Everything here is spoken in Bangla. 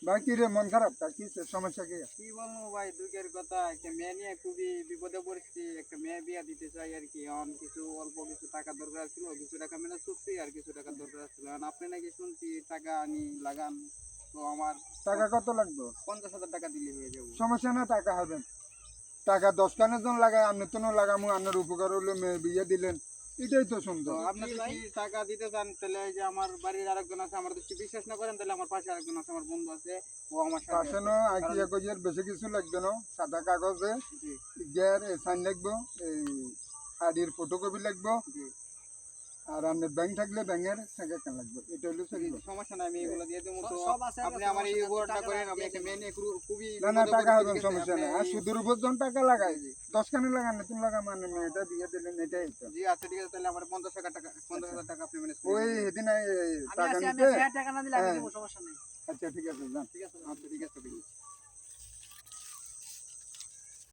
বাকি রে মন খারাপ তার কি সমস্যা কি? কি বলবো ভাই, দুঃখের কথা, একটা মেয়ে নিয়ে খুবই বিপদে পড়েছি। একটা মেয়ে বিয়া দিতে চাই আর কি। এখন কিছু অল্প কিছু টাকা দরকার ছিল, কিছু টাকা ম্যানেজ করছি, আর কিছু টাকা দরকার ছিল। এখন আপনি নাকি শুনছি টাকা আনি লাগান, তো আমার টাকা কত লাগবে? 50,000 টাকা দিলে হয়ে যাবো। সমস্যা না, টাকা হবে। টাকা 10 খানের জন লাগায় আপনি তো লাগামু, আপনার উপকার হলো মেয়ে বিয়ে দিলেন, এটাই তো তো সুন্দর। আপনি যদি টাকা দিতে চান তাহলে এই যে আমার বাড়ির আরেকজন আছে, আমার যদি বিশ্বাস না করেন তাহলে আমার পাশে আরেকজন আছে, আমার বন্ধু আছে, ও আমার সাথে পাশে আছে। নো কারণ আইকিয়া কইয়ের বেশি কিছু লাগবে না, সাদা কাগজে জি গ্যার সাইন লাগবো, এই আইডির ফটোকপি লাগবো, জি আর আপনার ব্যাংক থাকলে ব্যাংকের টাকা লাগবে, এটা হলো জি, চলবে। সমস্যা নাই, আমি এগুলো দিয়ে দেবো। তো সব আছে, আপনি আমার এই উপকারটা করেন। আমি একটা মেয়ে নিয়ে খুবই না না, বিপদে টাকা পড়েছি, হবে, ঠিক আছে? সমস্যা আপনি নেই। আর সুদের উপর যখন টাকা লাগাই 10 খানে লাগান না, তুমি লাগা মানে মেয়েটা বিয়ে দিলেন, এটাই তো। জি আচ্ছা ঠিক আছে, তাহলে আমার 50,000 টাকা আপনি ম্যানেজ ওই করে সেদিন আমি টাকা আছি, আমি নিতে। আছি, টাকা না দিলে আমি হ্যাঁ। দেবো, সমস্যা নেই। আচ্ছা ঠিক আছে, যান। ঠিক আছে, আচ্ছা ঠিক আছে।